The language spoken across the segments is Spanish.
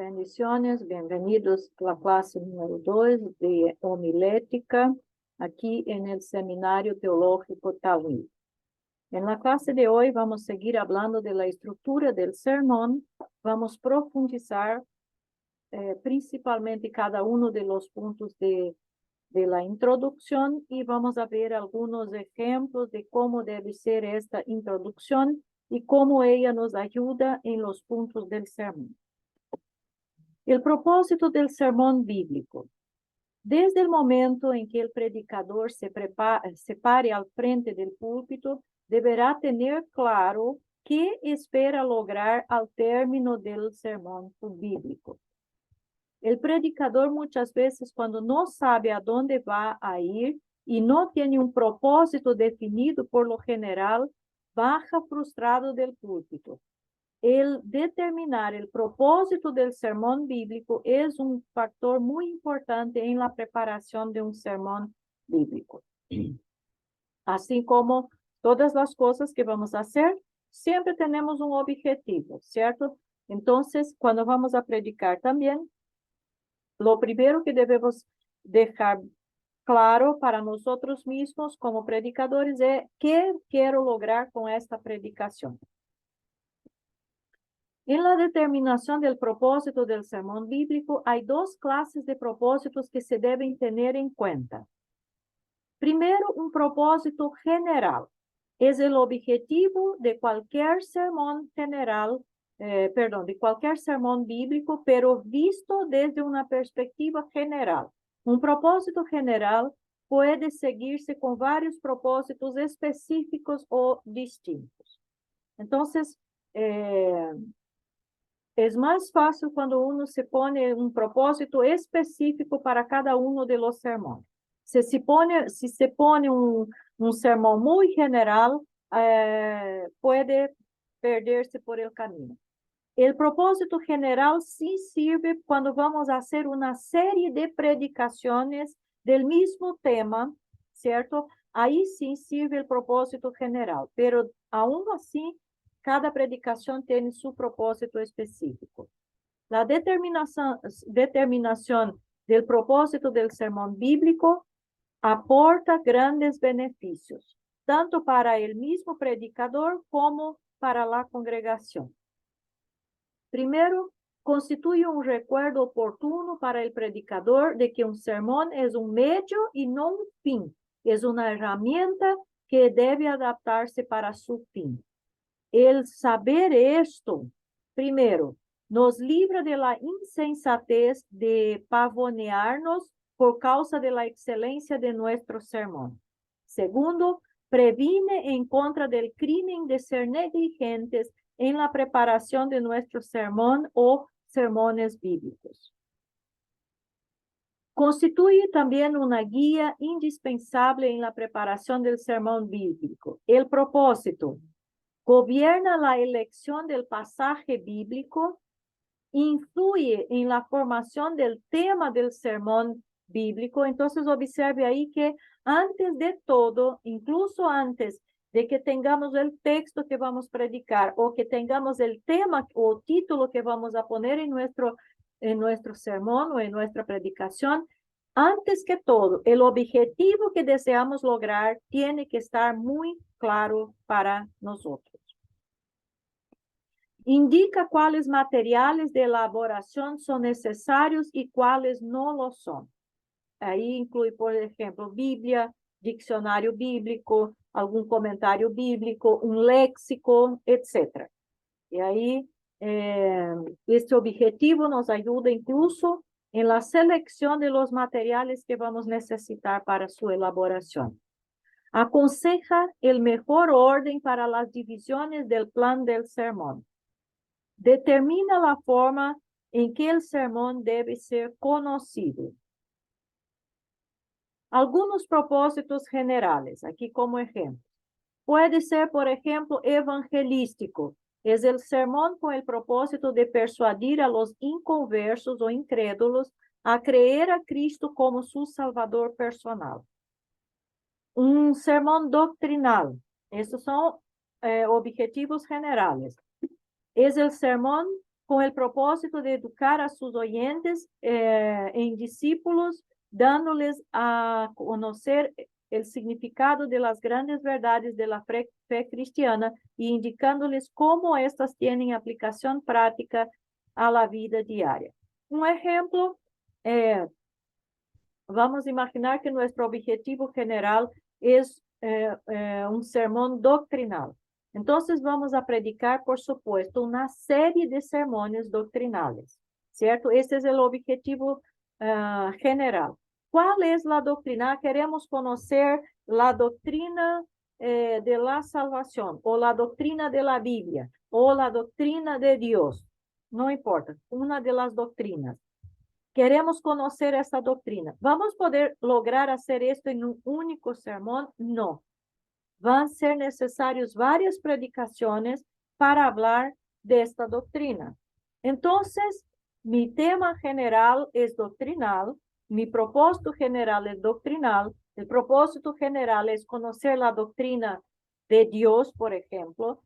Bendiciones, bienvenidos a la clase número 2 de homilética, aquí en el Seminario Teológico Tawil. En la clase de hoy vamos a seguir hablando de la estructura del sermón, vamos a profundizar principalmente cada uno de los puntos de la introducción y vamos a ver algunos ejemplos de cómo debe ser esta introducción y cómo ella nos ayuda en los puntos del sermón. El propósito del sermón bíblico. Desde el momento en que el predicador se pare al frente del púlpito, deberá tener claro qué espera lograr al término del sermón bíblico. El predicador muchas veces, cuando no sabe a dónde va a ir y no tiene un propósito definido, por lo general, baja frustrado del púlpito. El determinar el propósito del sermón bíblico es un factor muy importante en la preparación de un sermón bíblico. Así como todas las cosas que vamos a hacer, siempre tenemos un objetivo, ¿cierto? Entonces, cuando vamos a predicar también, lo primero que debemos dejar claro para nosotros mismos como predicadores es qué quiero lograr con esta predicación. En la determinación del propósito del sermón bíblico, hay dos clases de propósitos que se deben tener en cuenta. Primero, un propósito general. Es el objetivo de cualquier sermón de cualquier sermón bíblico, pero visto desde una perspectiva general. Un propósito general puede seguirse con varios propósitos específicos o distintos. Entonces, es más fácil cuando uno se pone un propósito específico para cada uno de los sermones. Si se pone un sermón muy general, puede perderse por el camino. El propósito general sí sirve cuando vamos a hacer una serie de predicaciones del mismo tema, ¿cierto? Ahí sí sirve el propósito general, pero aún así, cada predicación tiene su propósito específico. La determinación del propósito del sermón bíblico aporta grandes beneficios, tanto para el mismo predicador como para la congregación. Primero, constituye un recuerdo oportuno para el predicador de que un sermón es un medio y no un fin. Es una herramienta que debe adaptarse para su fin. El saber esto, primero, nos libra de la insensatez de pavonearnos por causa de la excelencia de nuestro sermón. Segundo, previne en contra del crimen de ser negligentes en la preparación de nuestro sermón o sermones bíblicos. Constituye también una guía indispensable en la preparación del sermón bíblico. El propósito gobierna la elección del pasaje bíblico, influye en la formación del tema del sermón bíblico. Entonces, observe ahí que antes de todo, incluso antes de que tengamos el texto que vamos a predicar o que tengamos el tema o título que vamos a poner en nuestro sermón o en nuestra predicación, antes que todo, el objetivo que deseamos lograr tiene que estar muy claro para nosotros. Indica cuáles materiales de elaboración son necesarios y cuáles no lo son. Ahí incluye, por ejemplo, Biblia, diccionario bíblico, algún comentario bíblico, un léxico, etc. Y ahí este objetivo nos ayuda incluso en la selección de los materiales que vamos a necesitar para su elaboración. Aconseja el mejor orden para las divisiones del plan del sermón. Determina la forma en que el sermón debe ser conocido. Algunos propósitos generales, aquí como ejemplo. Puede ser, por ejemplo, evangelístico. Es el sermón con el propósito de persuadir a los inconversos o incrédulos a creer a Cristo como su Salvador personal. Un sermón doctrinal. Estos son objetivos generales. Es el sermón con el propósito de educar a sus oyentes en discípulos, dándoles a conocer el significado de las grandes verdades de la fe cristiana y indicándoles cómo estas tienen aplicación práctica a la vida diaria. Un ejemplo, vamos a imaginar que nuestro objetivo general es un sermón doctrinal. Entonces vamos a predicar, por supuesto, una serie de sermones doctrinales, ¿cierto? Este es el objetivo general. ¿Cuál es la doctrina? Queremos conocer la doctrina de la salvación, o la doctrina de la Biblia, o la doctrina de Dios. No importa, una de las doctrinas. Queremos conocer esta doctrina. ¿Vamos a poder lograr hacer esto en un único sermón? No. Van a ser necesarios varias predicaciones para hablar de esta doctrina. Entonces, mi tema general es doctrinal, mi propósito general es doctrinal, el propósito general es conocer la doctrina de Dios, por ejemplo,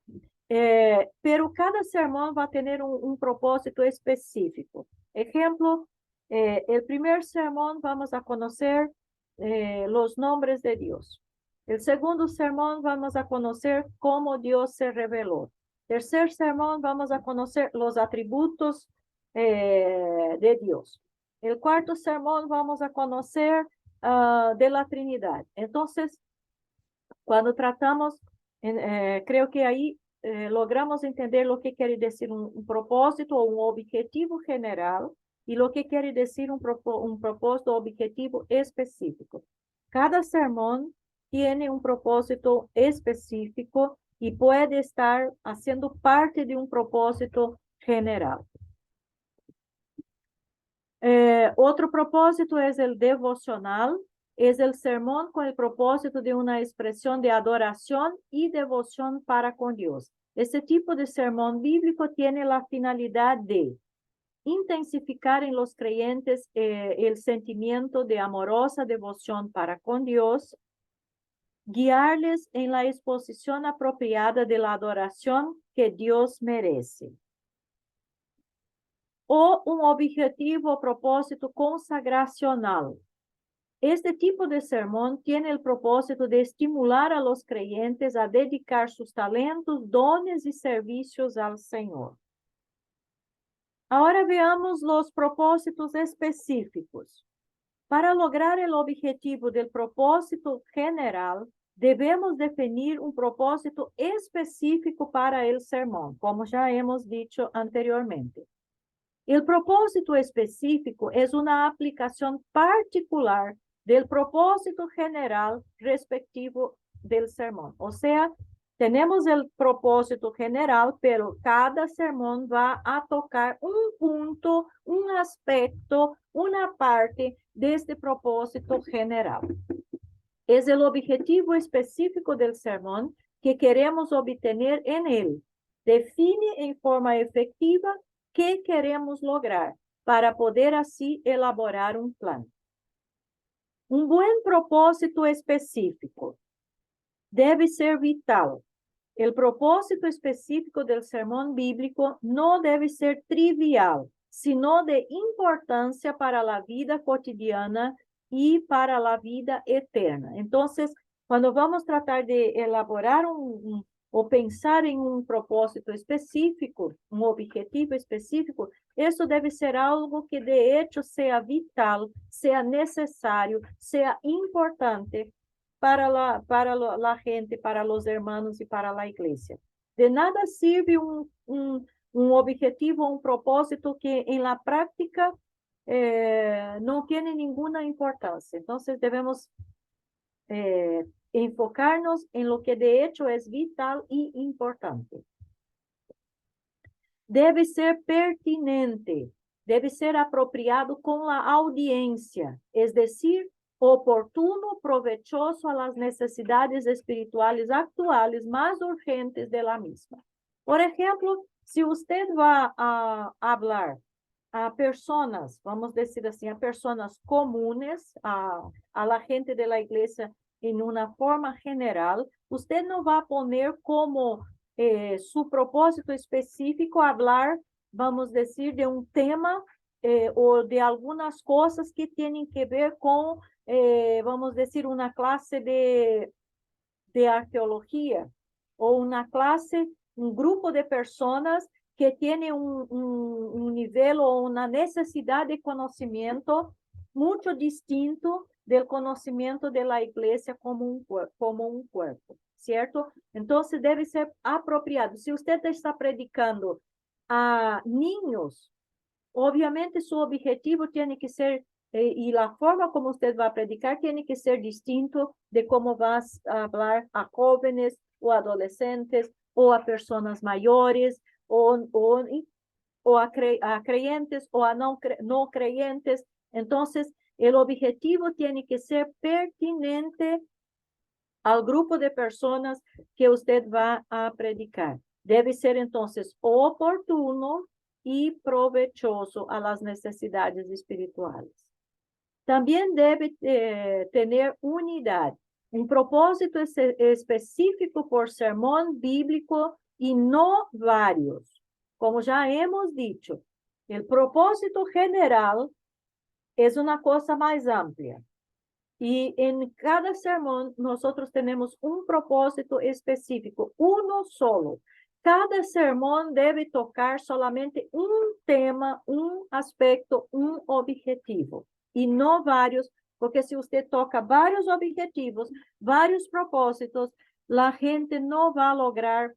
pero cada sermón va a tener un propósito específico. Ejemplo, el primer sermón vamos a conocer los nombres de Dios. El segundo sermón vamos a conocer cómo Dios se reveló. Tercer sermón vamos a conocer los atributos de Dios. El cuarto sermón vamos a conocer de la Trinidad. Entonces, cuando tratamos, creo que ahí logramos entender lo que quiere decir un propósito o un objetivo general y lo que quiere decir un propósito objetivo específico. Cada sermón tiene un propósito específico y puede estar haciendo parte de un propósito general. Otro propósito es el devocional, es el sermón con el propósito de una expresión de adoración y devoción para con Dios. Este tipo de sermón bíblico tiene la finalidad de intensificar en los creyentes el sentimiento de amorosa devoción para con Dios, guiarles en la exposición apropiada de la adoración que Dios merece. O un objetivo o propósito consagracional. Este tipo de sermón tiene el propósito de estimular a los creyentes a dedicar sus talentos, dones y servicios al Señor. Ahora veamos los propósitos específicos. Para lograr el objetivo del propósito general, debemos definir un propósito específico para el sermón, como ya hemos dicho anteriormente. El propósito específico es una aplicación particular del propósito general respectivo del sermón. O sea, tenemos el propósito general, pero cada sermón va a tocar un punto, un aspecto, una parte de este propósito general. Es el objetivo específico del sermón que queremos obtener en él. Define en forma efectiva qué queremos lograr para poder así elaborar un plan. Un buen propósito específico debe ser vital. El propósito específico del sermón bíblico no debe ser trivial, sino de importancia para la vida cotidiana y para la vida eterna. Entonces, cuando vamos a tratar de elaborar o pensar en un propósito específico, un objetivo específico, eso debe ser algo que de hecho sea vital, sea necesario, sea importante para la gente, para los hermanos y para la iglesia. De nada sirve un objetivo, un propósito que en la práctica no tiene ninguna importancia. Entonces debemos enfocarnos en lo que de hecho es vital y importante. Debe ser pertinente, debe ser apropiado con la audiencia, es decir, oportuno, provechoso a las necesidades espirituales actuales más urgentes de la misma. Por ejemplo, si usted va a hablar a personas, vamos a decir así, a personas comunes, a la gente de la iglesia en una forma general, usted no va a poner como su propósito específico hablar vamos decir, de un tema o de algunas cosas que tienen que ver con, vamos decir, una clase de arqueología o una clase, un grupo de personas que tiene un nivel o una necesidad de conocimiento mucho distinto del conocimiento de la iglesia como un cuerpo, ¿cierto? Entonces debe ser apropiado. Si usted está predicando a niños, obviamente su objetivo tiene que ser, y la forma como usted va a predicar tiene que ser distinto de cómo vas a hablar a jóvenes o adolescentes o a personas mayores o a creyentes o a no creyentes. Entonces, el objetivo tiene que ser pertinente al grupo de personas que usted va a predicar. Debe ser entonces oportuno y provechoso a las necesidades espirituales. También debe tener unidad, un propósito específico por sermón bíblico y no varios. Como ya hemos dicho, el propósito general es una cosa más amplia. Y en cada sermón nosotros tenemos un propósito específico, uno solo. Cada sermón debe tocar solamente un tema, un aspecto, un objetivo, y no varios, porque si usted toca varios objetivos, varios propósitos, la gente no va a lograr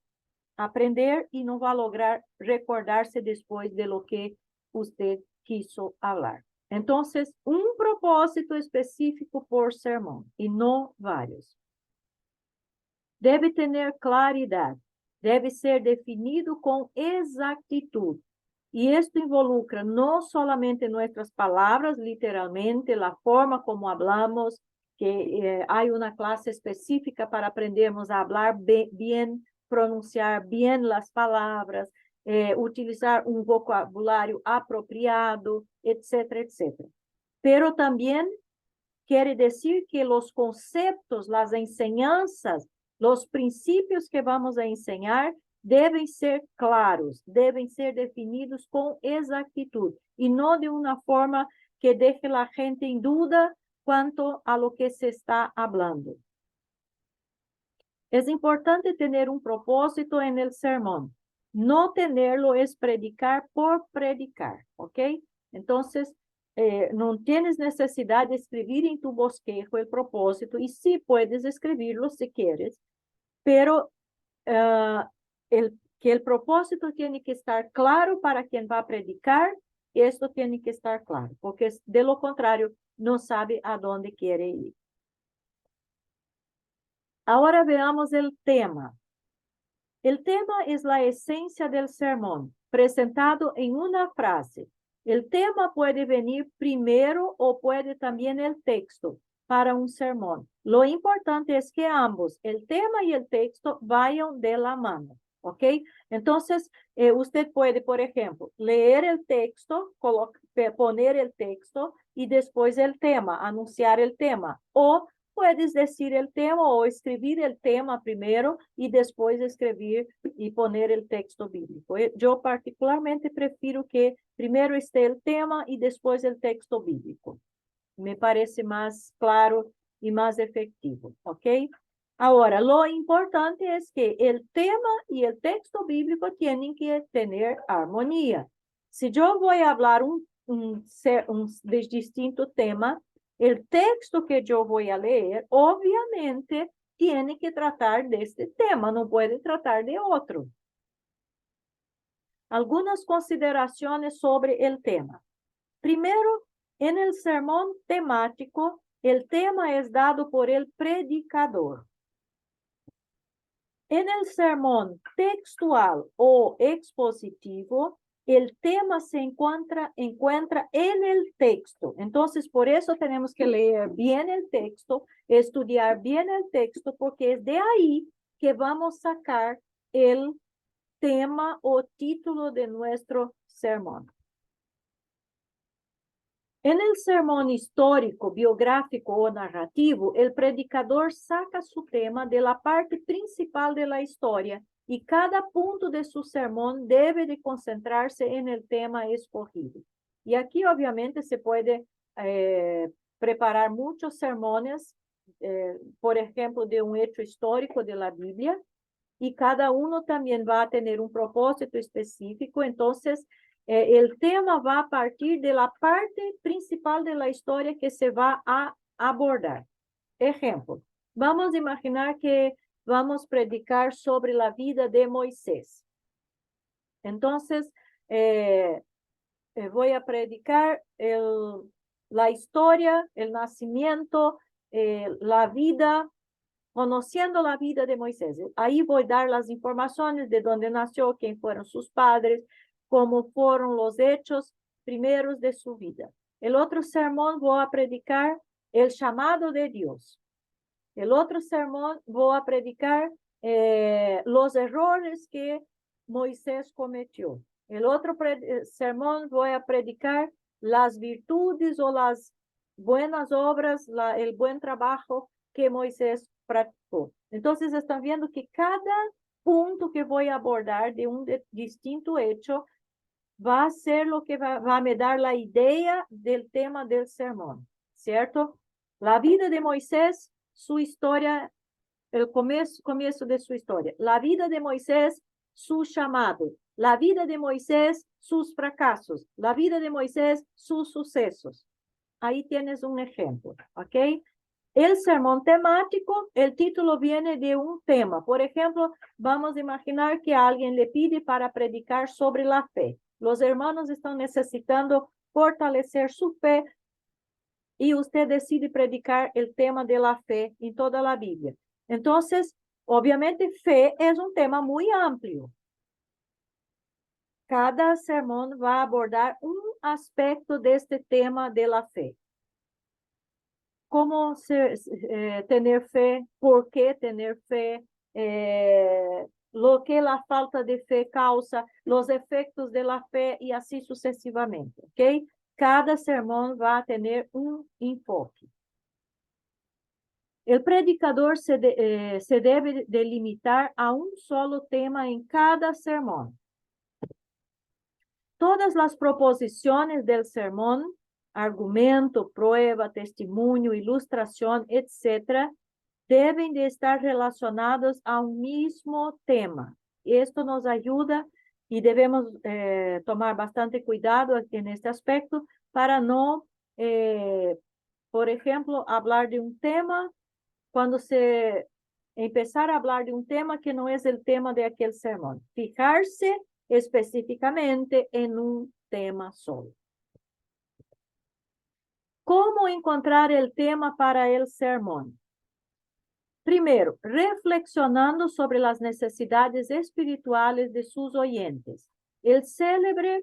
aprender y no va a lograr recordarse después de lo que usted quiso hablar. Entonces, un propósito específico por sermón y no varios. Debe tener claridad, debe ser definido con exactitud. Y esto involucra no solamente nuestras palabras, literalmente, la forma como hablamos, que hay una clase específica para aprendermos a hablar bien, pronunciar bien las palabras, utilizar un vocabulario apropiado, etcétera, etcétera. Pero también quiere decir que los conceptos, las enseñanzas, los principios que vamos a enseñar deben ser claros, deben ser definidos con exactitud y no de una forma que deje a la gente en duda cuanto a lo que se está hablando. Es importante tener un propósito en el sermón. No tenerlo es predicar por predicar, ¿ok? Entonces, no tienes necesidad de escribir en tu bosquejo el propósito, y sí puedes escribirlo si quieres, pero que el propósito tiene que estar claro para quien va a predicar, esto tiene que estar claro, porque de lo contrario no sabe a dónde quiere ir. Ahora veamos el tema. El tema es la esencia del sermón, presentado en una frase. El tema puede venir primero o puede también el texto para un sermón. Lo importante es que ambos, el tema y el texto, vayan de la mano, ¿ok? Entonces, usted puede, por ejemplo, leer el texto, poner el texto y después el tema, anunciar el tema, o puedes decir el tema o escribir el tema primero y después escribir y poner el texto bíblico. Yo particularmente prefiero que primero esté el tema y después el texto bíblico. Me parece más claro y más efectivo, ¿ok? Ahora, lo importante es que el tema y el texto bíblico tienen que tener armonía. Si yo voy a hablar un distinto tema, el texto que yo voy a leer, obviamente, tiene que tratar de este tema, no puede tratar de otro. Algunas consideraciones sobre el tema. Primero, en el sermón temático, el tema es dado por el predicador. En el sermón textual o expositivo, el tema se encuentra en el texto. Entonces, por eso tenemos que leer bien el texto, estudiar bien el texto, porque es de ahí que vamos a sacar el tema o título de nuestro sermón. En el sermón histórico, biográfico o narrativo, el predicador saca su tema de la parte principal de la historia y cada punto de su sermón debe de concentrarse en el tema escogido. Y aquí obviamente se puede preparar muchos sermones, por ejemplo, de un hecho histórico de la Biblia, y cada uno también va a tener un propósito específico. Entonces, el tema va a partir de la parte principal de la historia que se va a abordar. Ejemplo, vamos a imaginar que vamos a predicar sobre la vida de Moisés. Entonces, voy a predicar la historia, el nacimiento, la vida, conociendo la vida de Moisés. Ahí voy a dar las informaciones de dónde nació, quién fueron sus padres, cómo fueron los hechos primeros de su vida. El otro sermón voy a predicar el llamado de Dios. El otro sermón voy a predicar los errores que Moisés cometió. El otro sermón voy a predicar las virtudes o las buenas obras, el buen trabajo que Moisés practicó. Entonces están viendo que cada punto que voy a abordar de un distinto hecho va a ser lo que va a me dar la idea del tema del sermón, ¿cierto? La vida de Moisés, su historia, el comienzo de su historia. La vida de Moisés, su llamado. La vida de Moisés, sus fracasos. La vida de Moisés, sus sucesos. Ahí tienes un ejemplo, ¿ok? El sermón temático, el título viene de un tema. Por ejemplo, vamos a imaginar que alguien le pide para predicar sobre la fe. Los hermanos están necesitando fortalecer su fe y usted decide predicar el tema de la fe en toda la Biblia. Entonces, obviamente, fe es un tema muy amplio. Cada sermón va a abordar un aspecto de este tema de la fe. Cómo tener fe, por qué tener fe, lo que la falta de fe causa, los efectos de la fe y así sucesivamente, ¿ok? Cada sermón va a tener un enfoque. El predicador se debe de limitar a un solo tema en cada sermón. Todas las proposiciones del sermón, argumento, prueba, testimonio, ilustración, etc., deben de estar relacionados a un mismo tema. Esto nos ayuda y debemos tomar bastante cuidado en este aspecto para no, por ejemplo, hablar de un tema cuando empezar a hablar de un tema que no es el tema de aquel sermón. Fijarse específicamente en un tema solo. ¿Cómo encontrar el tema para el sermón? Primero, reflexionando sobre las necesidades espirituales de sus oyentes. El célebre,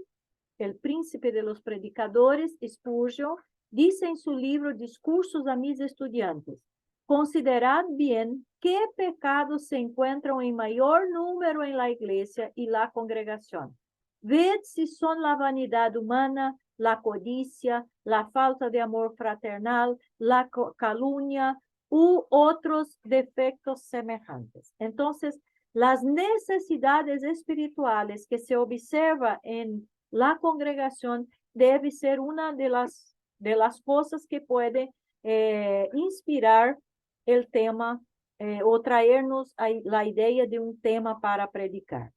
el príncipe de los predicadores, Spurgeon, dice en su libro Discursos a mis estudiantes: considerad bien qué pecados se encuentran en mayor número en la iglesia y la congregación. Ved si son la vanidad humana, la codicia, la falta de amor fraternal, la calumnia u otros defectos semejantes. Entonces, las necesidades espirituales que se observa en la congregación debe ser una de las cosas que puede inspirar el tema o traernos la idea de un tema para predicar.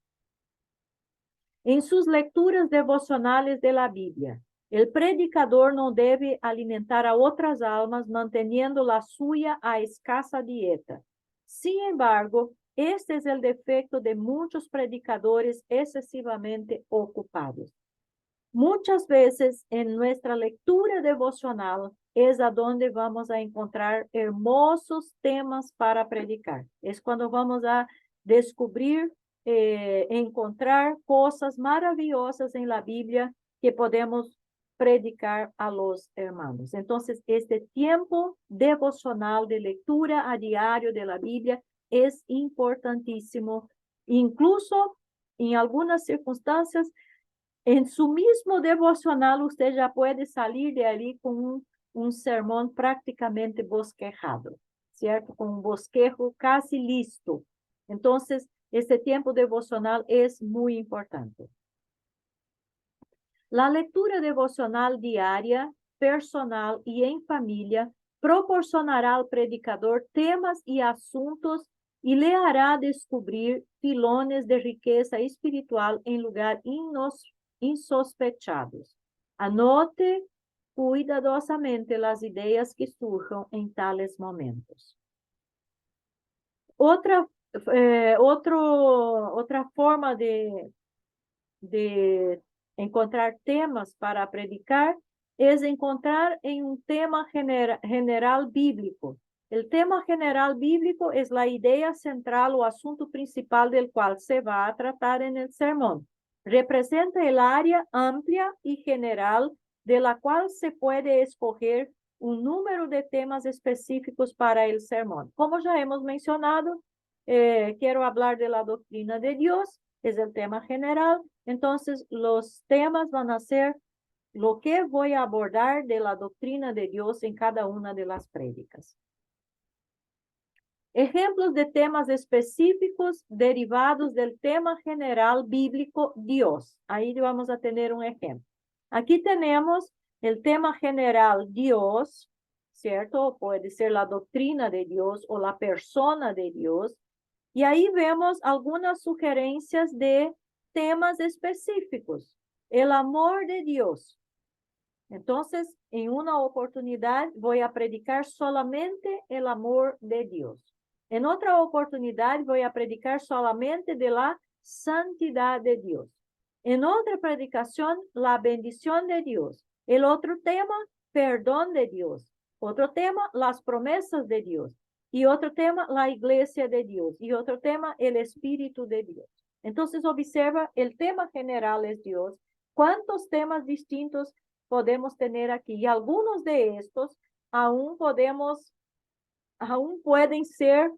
En sus lecturas devocionales de la Biblia, el predicador no debe alimentar a otras almas manteniendo la suya a escasa dieta. Sin embargo, este es el defecto de muchos predicadores excesivamente ocupados. Muchas veces en nuestra lectura devocional es a donde vamos a encontrar hermosos temas para predicar. Es cuando vamos a descubrir, encontrar cosas maravillosas en la Biblia que podemos predicar a los hermanos. Entonces, este tiempo devocional de lectura a diario de la Biblia es importantísimo. Incluso en algunas circunstancias, en su mismo devocional, usted ya puede salir de allí con un sermón prácticamente bosquejado, ¿cierto? Con un bosquejo casi listo. Entonces, este tiempo devocional es muy importante. La lectura devocional diaria, personal y en familia proporcionará al predicador temas y asuntos y le hará descubrir filones de riqueza espiritual en lugar insospechados. Anote cuidadosamente las ideas que surjan en tales momentos. Otra forma de encontrar temas para predicar es encontrar en un tema general bíblico. El tema general bíblico es la idea central o asunto principal del cual se va a tratar en el sermón. Representa el área amplia y general de la cual se puede escoger un número de temas específicos para el sermón. Como ya hemos mencionado, quiero hablar de la doctrina de Dios, es el tema general. Entonces, los temas van a ser lo que voy a abordar de la doctrina de Dios en cada una de las prédicas. Ejemplos de temas específicos derivados del tema general bíblico Dios. Ahí vamos a tener un ejemplo. Aquí tenemos el tema general Dios, ¿cierto? Puede ser la doctrina de Dios o la persona de Dios. Y ahí vemos algunas sugerencias de temas específicos. El amor de Dios. Entonces, en una oportunidad voy a predicar solamente el amor de Dios. En otra oportunidad voy a predicar solamente de la santidad de Dios. En otra predicación, la bendición de Dios. El otro tema, perdón de Dios. Otro tema, las promesas de Dios. Y otro tema, la iglesia de Dios. Y otro tema, el Espíritu de Dios. Entonces, observa, el tema general es Dios. ¿Cuántos temas distintos podemos tener aquí? Y algunos de estos aún pueden ser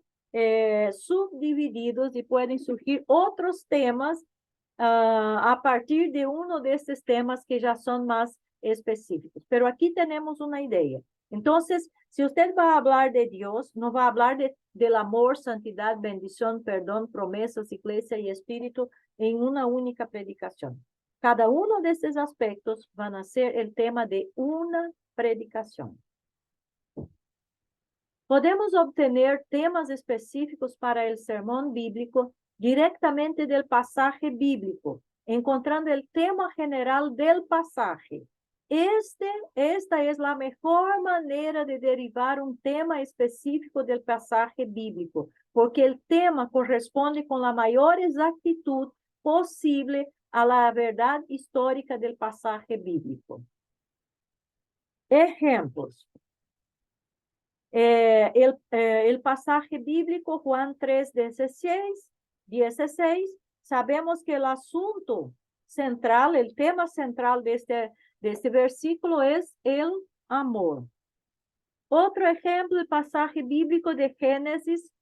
subdivididos y pueden surgir otros temas a partir de uno de estos temas que ya son más específicos. Pero aquí tenemos una idea. Entonces, si usted va a hablar de Dios, no va a hablar del amor, santidad, bendición, perdón, promesas, iglesia y espíritu en una única predicación. Cada uno de estos aspectos van a ser el tema de una predicación. Podemos obtener temas específicos para el sermón bíblico directamente del pasaje bíblico, encontrando el tema general del pasaje. Esta es la mejor manera de derivar un tema específico del pasaje bíblico, porque el tema corresponde con la mayor exactitud posible a la verdad histórica del pasaje bíblico. Ejemplos. El pasaje bíblico Juan 3:16, sabemos que el asunto central, el tema central de este versículo es el amor. Otro ejemplo, el pasaje bíblico de Génesis,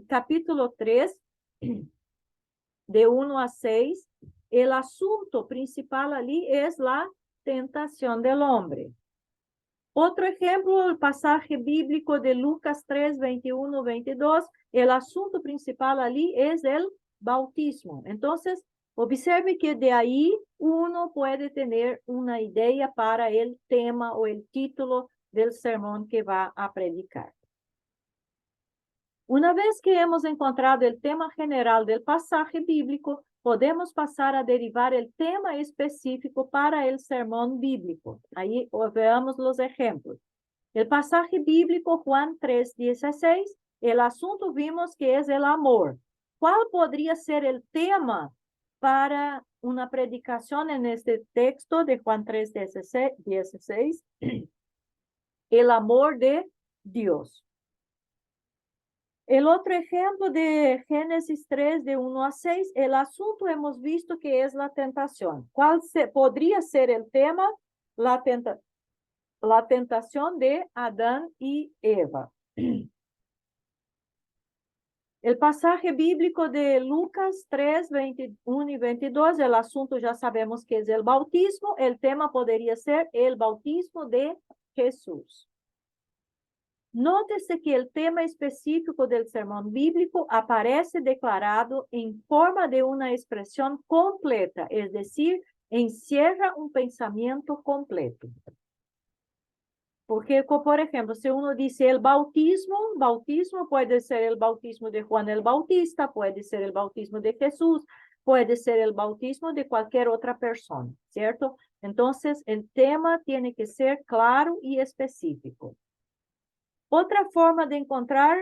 capítulo 3, de 1 a 6, el asunto principal allí es la tentación del hombre. Otro ejemplo, el pasaje bíblico de Lucas 3, 21, 22, el asunto principal allí es el bautismo. Entonces, observe que de ahí uno puede tener una idea para el tema o el título del sermón que va a predicar. Una vez que hemos encontrado el tema general del pasaje bíblico, podemos pasar a derivar el tema específico para el sermón bíblico. Ahí veamos los ejemplos. El pasaje bíblico Juan 3:16, el asunto vimos que es el amor. ¿Cuál podría ser el tema para una predicación en este texto de Juan 3:16? El amor de Dios. El otro ejemplo de Génesis 3, de 1 a 6, el asunto hemos visto que es la tentación. ¿Cuál podría ser el tema? La tentación de Adán y Eva. El pasaje bíblico de Lucas 3, 21 y 22, el asunto ya sabemos que es el bautismo. El tema podría ser el bautismo de Jesús. Nótese que el tema específico del sermón bíblico aparece declarado en forma de una expresión completa, es decir, encierra un pensamiento completo. Porque, por ejemplo, si uno dice el bautismo puede ser el bautismo de Juan el Bautista, puede ser el bautismo de Jesús, puede ser el bautismo de cualquier otra persona, ¿cierto? Entonces, el tema tiene que ser claro y específico. Otra forma de encontrar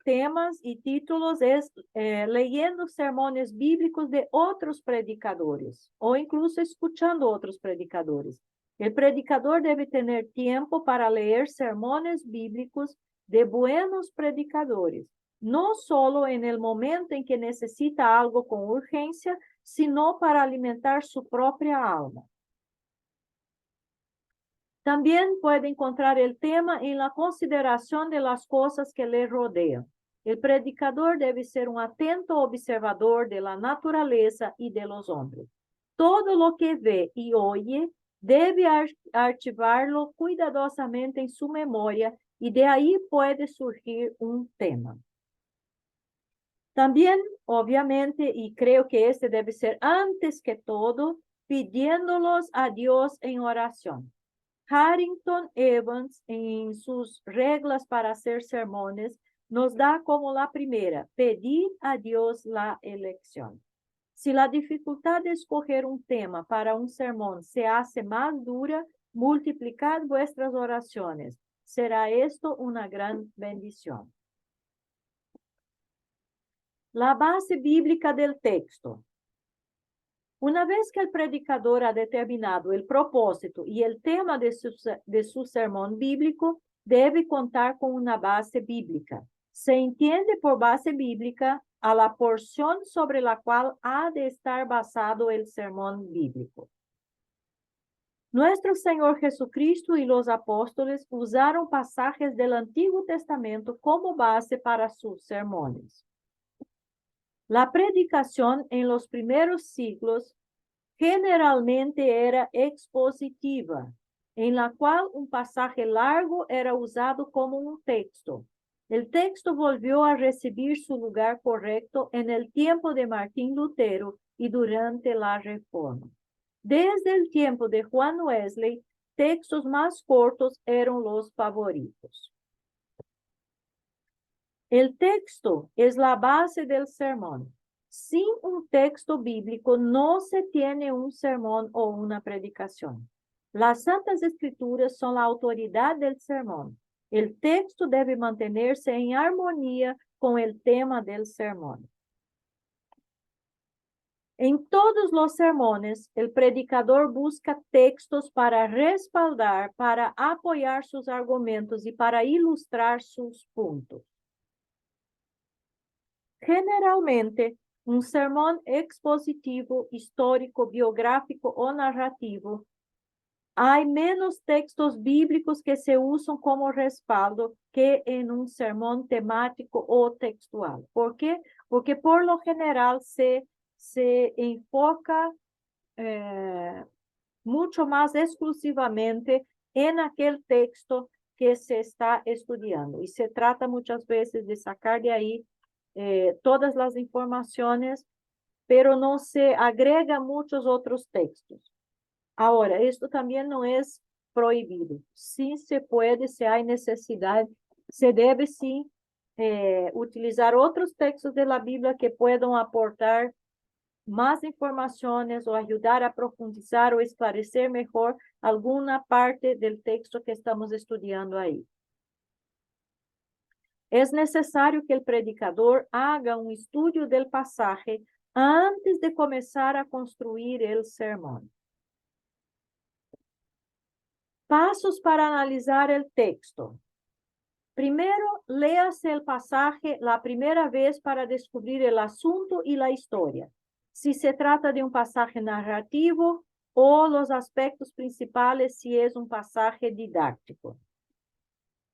temas y títulos es leyendo sermones bíblicos de otros predicadores o incluso escuchando otros predicadores. El predicador debe tener tiempo para leer sermones bíblicos de buenos predicadores, no solo en el momento en que necesita algo con urgencia, sino para alimentar su propia alma. También puede encontrar el tema en la consideración de las cosas que le rodean. El predicador debe ser un atento observador de la naturaleza y de los hombres. Todo lo que ve y oye debe archivarlo cuidadosamente en su memoria y de ahí puede surgir un tema. También, obviamente, y creo que este debe ser antes que todo, pidiéndolos a Dios en oración. Harrington Evans, en sus reglas para hacer sermones, nos da como la primera, pedir a Dios la elección. Si la dificultad de escoger un tema para un sermón se hace más dura, multiplicad vuestras oraciones. Será esto una gran bendición. La base bíblica del texto. Una vez que el predicador ha determinado el propósito y el tema de su sermón bíblico, debe contar con una base bíblica. Se entiende por base bíblica a la porción sobre la cual ha de estar basado el sermón bíblico. Nuestro Señor Jesucristo y los apóstoles usaron pasajes del Antiguo Testamento como base para sus sermones. La predicación en los primeros siglos generalmente era expositiva, en la cual un pasaje largo era usado como un texto. El texto volvió a recibir su lugar correcto en el tiempo de Martín Lutero y durante la Reforma. Desde el tiempo de Juan Wesley, textos más cortos eran los favoritos. El texto es la base del sermón. Sin un texto bíblico no se tiene un sermón o una predicación. Las Santas Escrituras son la autoridad del sermón. El texto debe mantenerse en armonía con el tema del sermón. En todos los sermones, el predicador busca textos para respaldar, para apoyar sus argumentos y para ilustrar sus puntos. Generalmente, un sermón expositivo, histórico, biográfico o narrativo, hay menos textos bíblicos que se usan como respaldo que en un sermón temático o textual. ¿Por qué? Porque por lo general se enfoca mucho más exclusivamente en aquel texto que se está estudiando. Y se trata muchas veces de sacar de ahí todas las informaciones, pero no se agrega muchos otros textos. Ahora, esto también no es prohibido. Sí se puede, si hay necesidad, se debe sí utilizar otros textos de la Biblia que puedan aportar más informaciones o ayudar a profundizar o esclarecer mejor alguna parte del texto que estamos estudiando ahí. Es necesario que el predicador haga un estudio del pasaje antes de comenzar a construir el sermón. Pasos para analizar el texto. Primero, léase el pasaje la primera vez para descubrir el asunto y la historia. Si se trata de un pasaje narrativo o los aspectos principales si es un pasaje didáctico.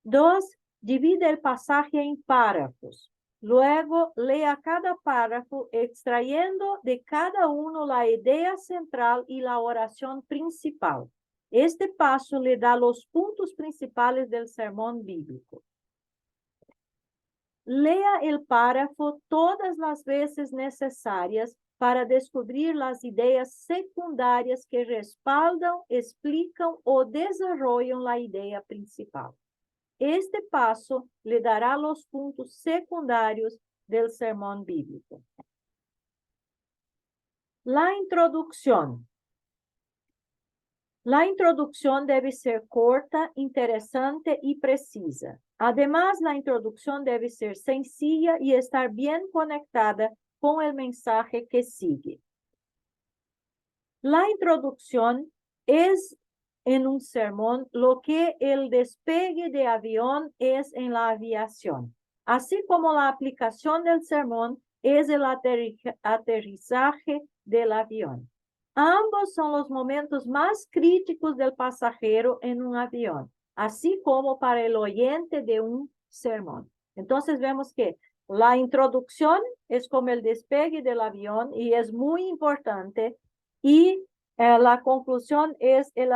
2. Divide el pasaje en párrafos. Luego, lea cada párrafo extrayendo de cada uno la idea central y la oración principal. Este paso le da los puntos principales del sermón bíblico. Lea el párrafo todas las veces necesarias para descubrir las ideas secundarias que respaldan, explican o desarrollan la idea principal. Este paso le dará los puntos secundarios del sermón bíblico. La introducción. La introducción debe ser corta, interesante y precisa. Además, la introducción debe ser sencilla y estar bien conectada con el mensaje que sigue. La introducción es en un sermón lo que el despegue de avión es en la aviación, así como la aplicación del sermón es el aterrizaje del avión. Ambos son los momentos más críticos del pasajero en un avión, así como para el oyente de un sermón. Entonces vemos que la introducción es como el despegue del avión y es muy importante, y la conclusión es el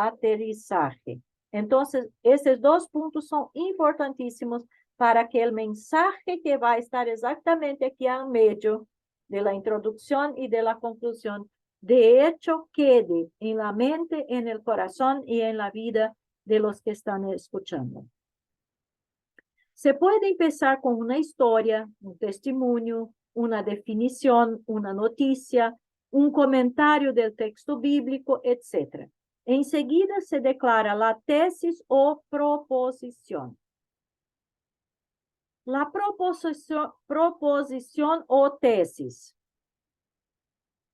aterrizaje. Entonces, esos dos puntos son importantísimos para que el mensaje que va a estar exactamente aquí al medio de la introducción y de la conclusión, de hecho, quede en la mente, en el corazón y en la vida de los que están escuchando. Se puede empezar con una historia, un testimonio, una definición, una noticia, un comentario del texto bíblico, etc. Enseguida se declara la tesis o proposición. La proposición o tesis.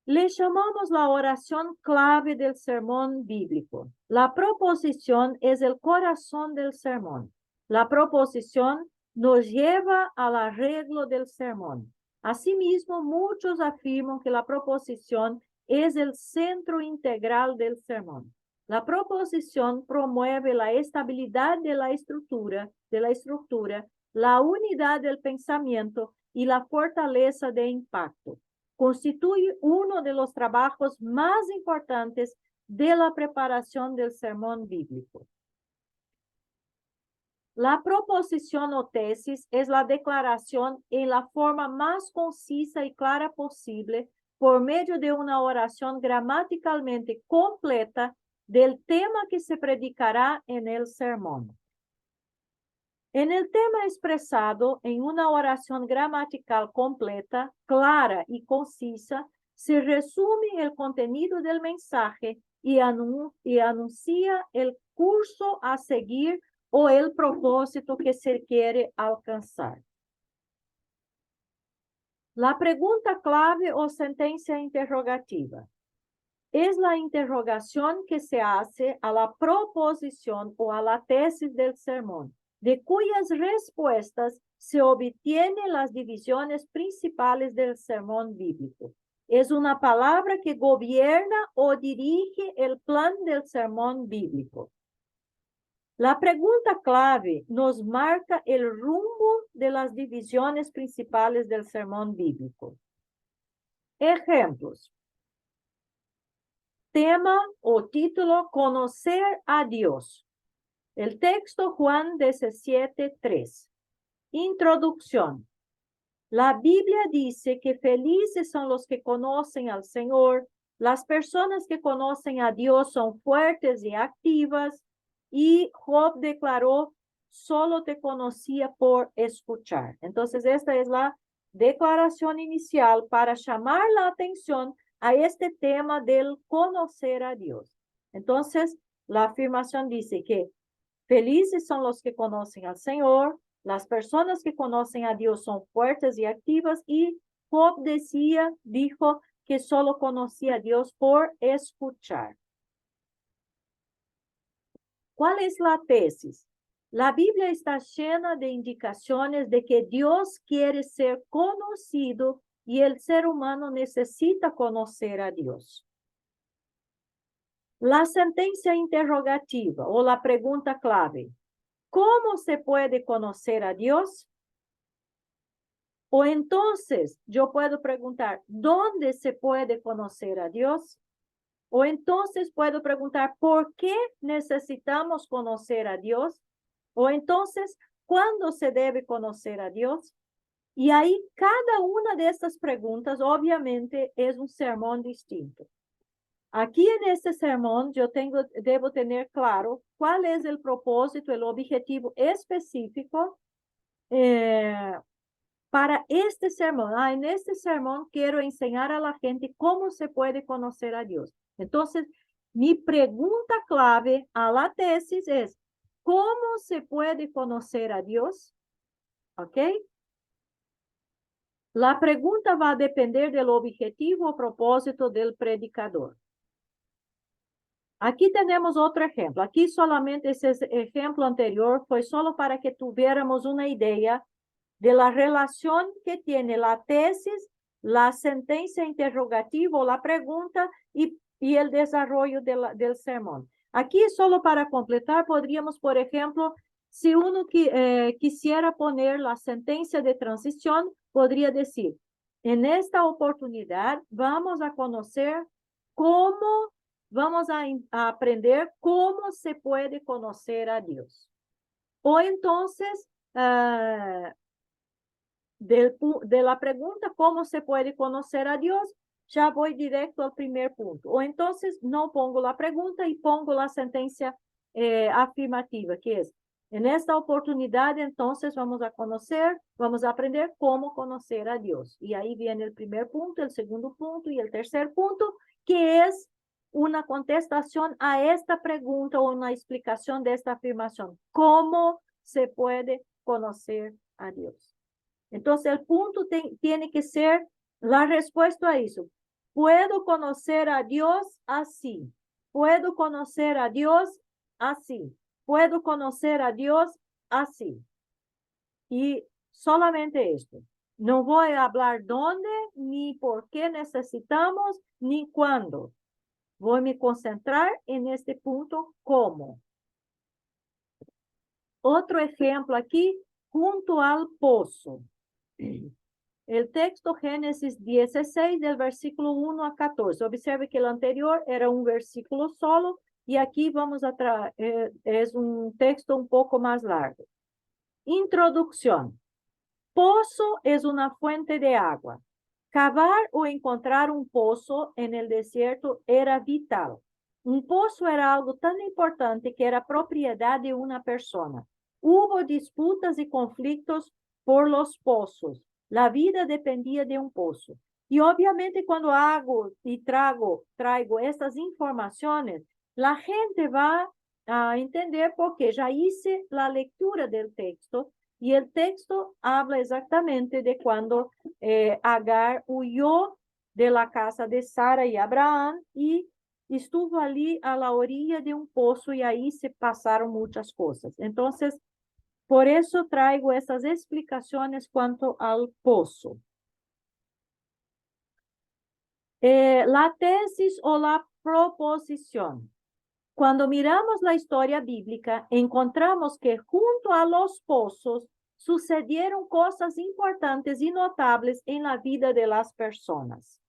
Le llamamos la oración clave del sermón bíblico. La proposición es el corazón del sermón. La proposición nos lleva al arreglo del sermón. Asimismo, muchos afirman que la proposición es el centro integral del sermón. La proposición promueve la estabilidad de la estructura, la unidad del pensamiento y la fortaleza de impacto. Constituye uno de los trabajos más importantes de la preparación del sermón bíblico. La proposición o tesis es la declaración en la forma más concisa y clara posible por medio de una oración gramaticalmente completa del tema que se predicará en el sermón. En el tema expresado en una oración gramatical completa, clara y concisa, se resume el contenido del mensaje y anuncia el curso a seguir o el propósito que se quiere alcanzar. La pregunta clave o sentencia interrogativa es la interrogación que se hace a la proposición o a la tesis del sermón, de cuyas respuestas se obtienen las divisiones principales del sermón bíblico. Es una palabra que gobierna o dirige el plan del sermón bíblico. La pregunta clave nos marca el rumbo de las divisiones principales del sermón bíblico. Ejemplos. Tema o título: Conocer a Dios. El texto Juan 17:3. Introducción. La Biblia dice que felices son los que conocen al Señor. Las personas que conocen a Dios son fuertes y activas. Y Job declaró: solo te conocía por escuchar. Entonces, esta es la declaración inicial para llamar la atención a este tema del conocer a Dios. Entonces, la afirmación dice que felices son los que conocen al Señor, las personas que conocen a Dios son fuertes y activas, y Job dijo que solo conocía a Dios por escuchar. ¿Cuál es la tesis? La Biblia está llena de indicaciones de que Dios quiere ser conocido y el ser humano necesita conocer a Dios. La sentencia interrogativa o la pregunta clave: ¿cómo se puede conocer a Dios? O entonces yo puedo preguntar: ¿dónde se puede conocer a Dios? O entonces puedo preguntar: ¿por qué necesitamos conocer a Dios? O entonces, ¿Cuándo se debe conocer a Dios? Y ahí cada una de estas preguntas obviamente es un sermón distinto. Aquí en este sermón yo debo tener claro cuál es el propósito, el objetivo específico para este sermón. En este sermón quiero enseñar a la gente cómo se puede conocer a Dios. Entonces, mi pregunta clave a la tesis es, ¿cómo se puede conocer a Dios? ¿Ok? La pregunta va a depender del objetivo o propósito del predicador. Aquí tenemos otro ejemplo. Aquí solamente ese ejemplo anterior fue solo para que tuviéramos una idea de la relación que tiene la tesis, la sentencia interrogativa, la pregunta y el desarrollo del sermón. Aquí solo para completar, podríamos, por ejemplo, si uno quisiera poner la sentencia de transición, podría decir, en esta oportunidad vamos a conocer cómo, vamos a aprender cómo se puede conocer a Dios. O entonces, de la pregunta cómo se puede conocer a Dios, ya voy directo al primer punto. O entonces no pongo la pregunta y pongo la sentencia afirmativa, que es, en esta oportunidad entonces vamos a aprender cómo conocer a Dios. Y ahí viene el primer punto, el segundo punto y el tercer punto, que es una contestación a esta pregunta o una explicación de esta afirmación. ¿Cómo se puede conocer a Dios? Entonces, el punto tiene que ser la respuesta a eso. Puedo conocer a Dios así. Puedo conocer a Dios así. Puedo conocer a Dios así. Y solamente esto. No voy a hablar dónde, ni por qué necesitamos, ni cuándo. Voy a me concentrar en este punto, cómo. Otro ejemplo aquí, junto al pozo. El texto Génesis 16, del versículo 1 a 14. Observe que el anterior era un versículo solo y aquí vamos a traer, es un texto un poco más largo. Introducción. Pozo es una fuente de agua. Cavar o encontrar un pozo en el desierto era vital. Un pozo era algo tan importante que era propiedad de una persona. Hubo disputas y conflictos por los pozos. La vida dependía de un pozo. Y obviamente cuando hago y traigo estas informaciones, la gente va a entender porque ya hice la lectura del texto. Y el texto habla exactamente de cuando Agar huyó de la casa de Sara y Abraham y estuvo allí a la orilla de un pozo y ahí se pasaron muchas cosas. Entonces, por eso traigo estas explicaciones cuanto al pozo. La tesis o la proposición. Cuando miramos la historia bíblica, encontramos que junto a los pozos sucedieron cosas importantes y notables en la vida de las personas.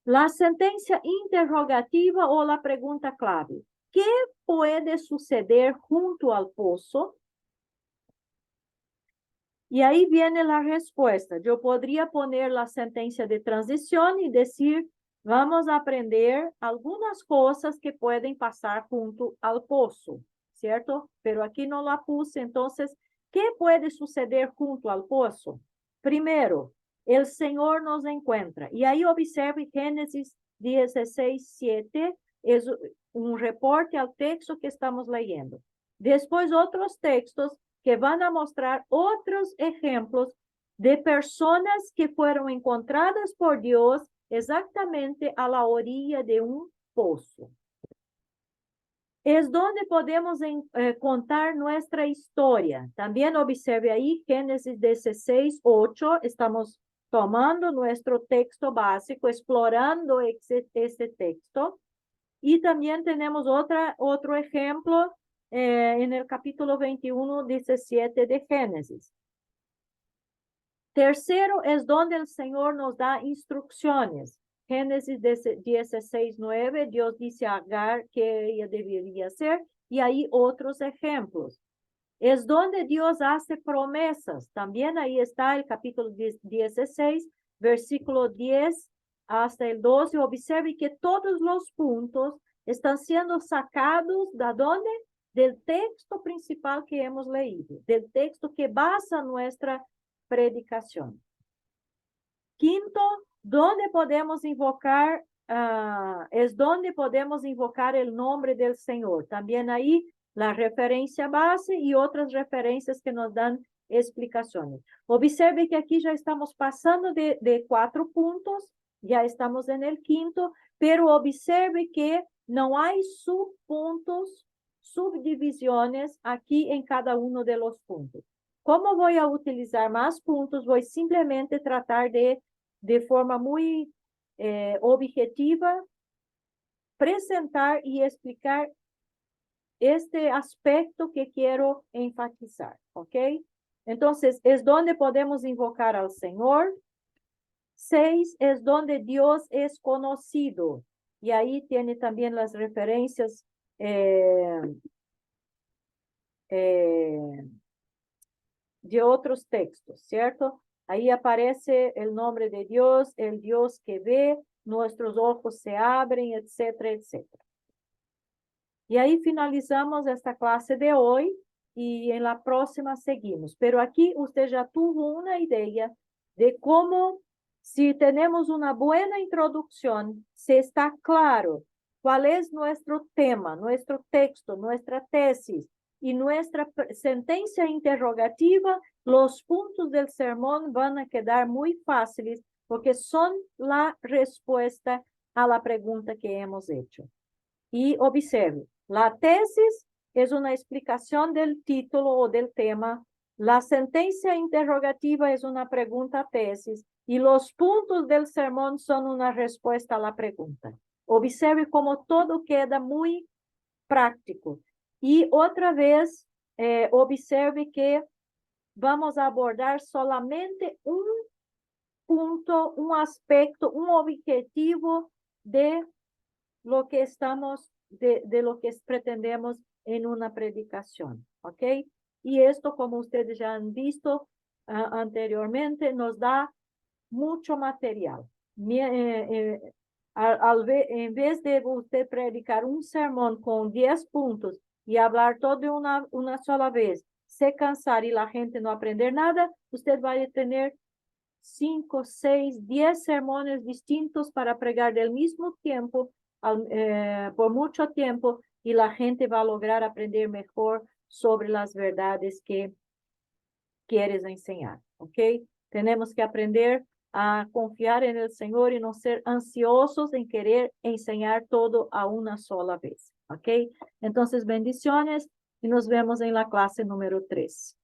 La sentencia interrogativa o la pregunta clave. ¿Qué puede suceder junto al pozo? Y ahí viene la respuesta. Yo podría poner la sentencia de transición y decir, vamos a aprender algunas cosas que pueden pasar junto al pozo, ¿cierto? Pero aquí no la puse, entonces, ¿qué puede suceder junto al pozo? Primero, el Señor nos encuentra. Y ahí observe Génesis 16, 7, es un reporte al texto que estamos leyendo. Después otros textos que van a mostrar otros ejemplos de personas que fueron encontradas por Dios exactamente a la orilla de un pozo. Es donde podemos contar nuestra historia. También observe ahí Génesis 16, 8. Estamos tomando nuestro texto básico, explorando este texto. Y también tenemos otro ejemplo en el capítulo 21, 17 de Génesis. Tercero es donde el Señor nos da instrucciones. Génesis 16, 9, Dios dice a Agar que ella debería hacer, y ahí otros ejemplos. Es donde Dios hace promesas. También ahí está el capítulo 16, versículo 10 hasta el 12. Observe que todos los puntos están siendo sacados ¿de dónde? Del texto principal que hemos leído, del texto que basa nuestra predicación. Quinto, ¿dónde podemos invocar? Es donde podemos invocar el nombre del Señor. También ahí la referencia base y otras referencias que nos dan explicaciones. Observe que aquí ya estamos pasando de 4 puntos, ya estamos en el quinto, pero observe que no hay subpuntos, subdivisiones aquí en cada uno de los puntos. ¿Cómo voy a utilizar más puntos? Voy simplemente tratar de forma muy objetiva, presentar y explicar este aspecto que quiero enfatizar, ¿ok? Entonces, es donde podemos invocar al Señor. 6 es donde Dios es conocido. Y ahí tiene también las referencias de otros textos, ¿cierto? Ahí aparece el nombre de Dios, el Dios que ve, nuestros ojos se abren, etcétera, etcétera. Y ahí finalizamos esta clase de hoy y en la próxima seguimos. Pero aquí usted ya tuvo una idea de cómo, si tenemos una buena introducción, se está claro cuál es nuestro tema, nuestro texto, nuestra tesis y nuestra sentencia interrogativa, los puntos del sermón van a quedar muy fáciles porque son la respuesta a la pregunta que hemos hecho. Y observe, la tesis es una explicación del título o del tema, la sentencia interrogativa es una pregunta tesis y los puntos del sermón son una respuesta a la pregunta. Observe cómo todo queda muy práctico. Y otra vez, observe que vamos a abordar solamente un punto, un aspecto, un objetivo de lo que estamos, de lo que pretendemos en una predicación, ¿ok? Y esto, como ustedes ya han visto anteriormente, nos da mucho material. En vez de usted predicar un sermón con 10 puntos y hablar todo de una sola vez, se cansar y la gente no aprender nada, usted va a tener 5, 6, 10 sermones distintos para pregar del mismo tiempo, por mucho tiempo, y la gente va a lograr aprender mejor sobre las verdades que quieres enseñar, ¿ok? Tenemos que aprender a confiar en el Señor y no ser ansiosos en querer enseñar todo a una sola vez, ¿ok? Entonces, bendiciones y nos vemos en la clase número 3.